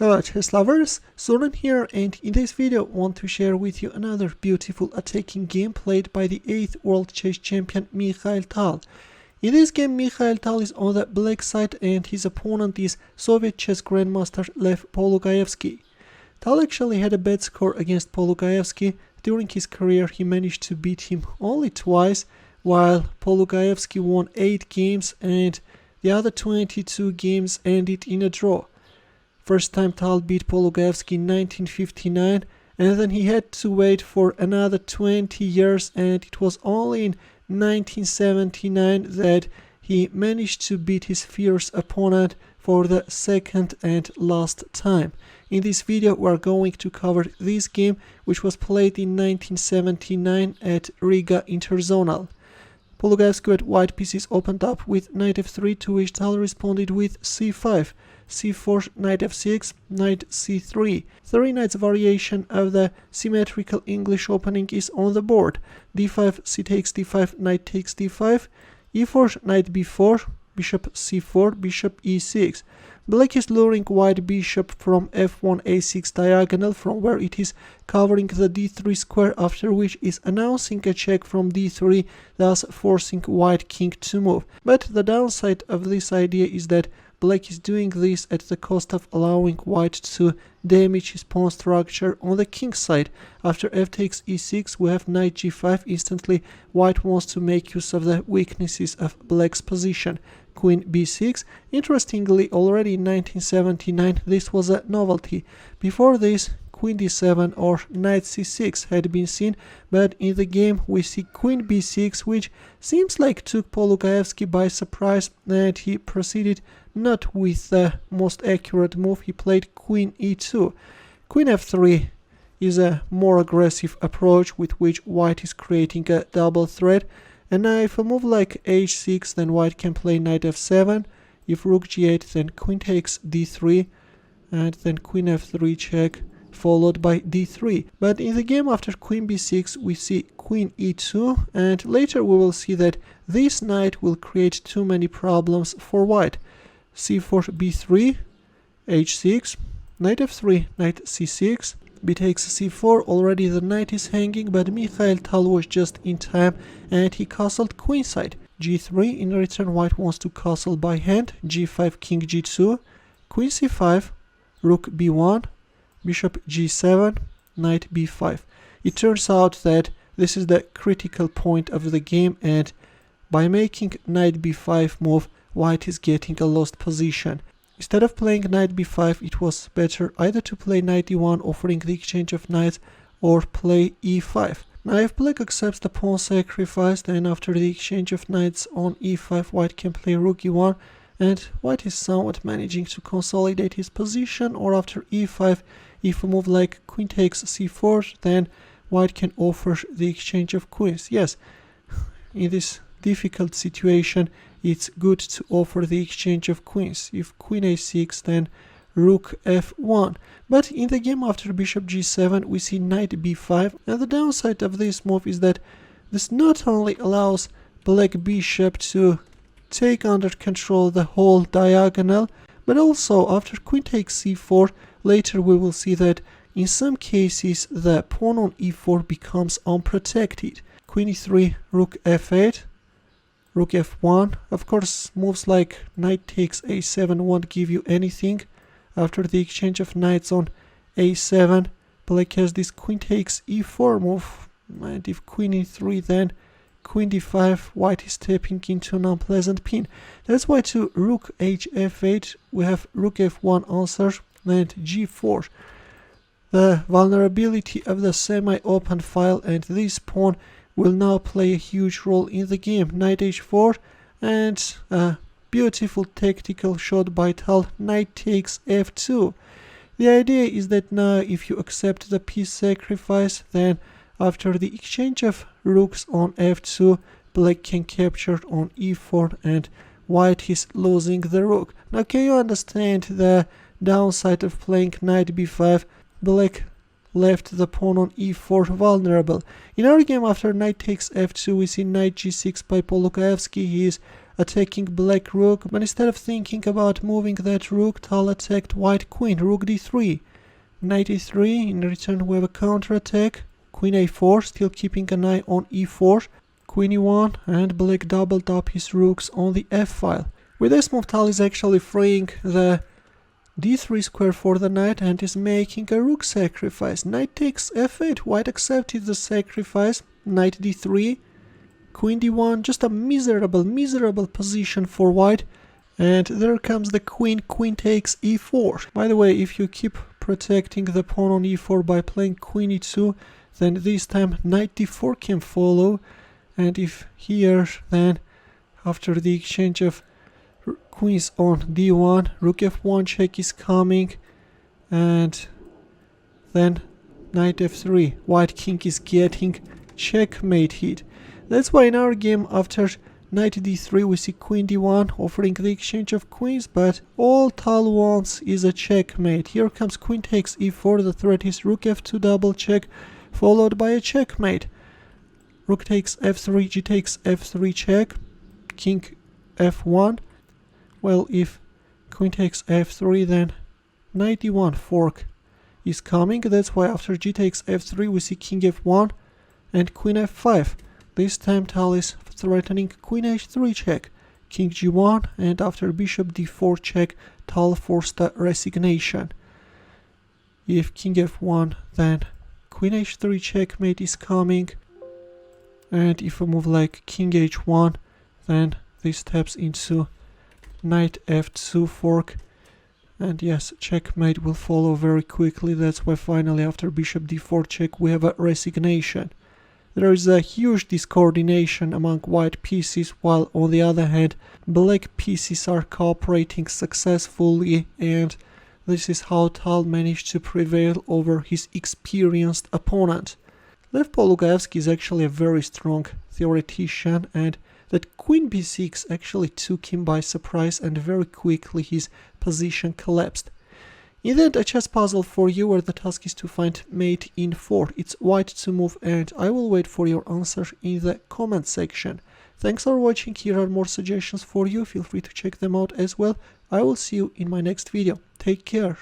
Hello chess lovers, Suren here, and in this video I want to share with you another beautiful attacking game played by the 8th world chess champion Mikhail Tal. In this game Mikhail Tal is on the black side and his opponent is Soviet chess grandmaster Lev Polugaevsky. Tal actually had a bad score against Polugaevsky. During his career he managed to beat him only twice, while Polugaevsky won 8 games and the other 22 games ended in a draw. First time Tal beat Polugaevsky in 1959, and then he had to wait for another 20 years, and it was only in 1979 that he managed to beat his fierce opponent for the second and last time. In this video we are going to cover this game, which was played in 1979 at Riga Interzonal. Polugaevsky at white pieces opened up with knight f3, to which Tal responded with c5, c4, knight f6, knight c3. 3 knights variation of the symmetrical English opening is on the board. d5, c takes d5, knight takes d5, e4, knight b4, bishop c4, bishop e6. Black is luring white bishop from f1 a6 diagonal, from where it is covering the d3 square, after which is announcing a check from d3, thus forcing white king to move. But the downside of this idea is that Black is doing this at the cost of allowing white to damage his pawn structure on the king side. After f takes e6 we have knight g5. Instantly white wants to make use of the weaknesses of black's position. Queen b6. Interestingly, already in 1979 this was a novelty. Before this, queen d7 or knight c6 had been seen, but in the game we see queen b6, which seems like took Polugaevsky by surprise, and he proceeded not with the most accurate move. He played queen e2. Queen f3 is a more aggressive approach with which white is creating a double threat. And now if a move like h6, then white can play knight f7. If rook g8, then queen takes d3, and then queen f3 check, followed by d3. But in the game after queen b6 we see queen e2, and later we will see that this knight will create too many problems for white. c4, b3, h6, knight f3, knight c6, b takes c4. Already the knight is hanging, but Mikhail Tal was just in time and he castled queenside. g3, in return white wants to castle by hand. g5, king g2, queen c5, rook b1, bishop g7, knight b5. It turns out that this is the critical point of the game, and by making knight b5 move, white is getting a lost position. Instead of playing knight b5, it was better either to play knight e1, offering the exchange of knights, or play e5. Now if black accepts the pawn sacrifice, then after the exchange of knights on e5, white can play rook e1, and white is somewhat managing to consolidate his position. Or after e5, if a move like queen takes c4, then white can offer the exchange of queens. Yes, in this difficult situation it's good to offer the exchange of queens. If queen a6, then rook f1. But in the game after bishop g7 we see knight b5, and the downside of this move is that this not only allows black bishop to take under control the whole diagonal, but also after queen takes c4, later we will see that in some cases the pawn on e4 becomes unprotected. Queen e3, rook f8, rook f1. Of course, moves like knight takes a7 won't give you anything. After the exchange of knights on a7, black has this queen takes e4 move, and if queen e3, then queen d5, white is stepping into an unpleasant pin. That's why to rook hf8 we have rook f1 answer and g4. The vulnerability of the semi-open file and this pawn will now play a huge role in the game. Knight h4, and a beautiful tactical shot by Tal, knight takes f2. The idea is that now if you accept the piece sacrifice, then after the exchange of rooks on f2, black can capture on e4 and white is losing the rook. Now can you understand the downside of playing knight b5? Black left the pawn on e4 vulnerable. In our game after knight takes f2 we see knight g6 by Polugaevsky. He is attacking black rook, but instead of thinking about moving that rook, Tal attacked white queen, rook d3, knight e3. In return we have a counterattack, queen a4, still keeping an eye on e4, queen e1, and black doubled up his rooks on the f file. With this move, Tal is actually freeing the d3 square for the knight and is making a rook sacrifice. Knight takes f8, white accepted the sacrifice, knight d3, queen d1, just a miserable position for white, and there comes the queen, queen takes e4. By the way, if you keep protecting the pawn on e4 by playing queen e2, then this time knight d4 can follow, and if here, then after the exchange of queens on d1, rook f1 check is coming, and then knight f3, white king is getting checkmate hit. That's why in our game after knight d3 we see queen d1 offering the exchange of queens, but all Tal wants is a checkmate. Here comes queen takes e4, the threat is rook f2 double check, followed by a checkmate. Rook takes f3, g takes f3 check, king f1. Well, if queen takes f3, then knight d1 fork is coming. That's why after g takes f3 we see king f1 and queen f5. This time Tal is threatening queen h3 check, king g1, and after bishop d4 check, Tal forced a resignation. If king f1, then queen h3 checkmate is coming, and if a move like king h1, then this steps into knight f2 fork, and yes, checkmate will follow very quickly. That's why finally after bishop d4 check we have a resignation. There is a huge discoordination among white pieces, while on the other hand black pieces are cooperating successfully, and this is how Tal managed to prevail over his experienced opponent. Lev Polugaevsky is actually a very strong theoretician, and that queen b6 actually took him by surprise, and very quickly his position collapsed. In the end, a chess puzzle for you where the task is to find mate in 4. It's white to move, and I will wait for your answer in the comment section. Thanks for watching. Here are more suggestions for you. Feel free to check them out as well. I will see you in my next video. Take care.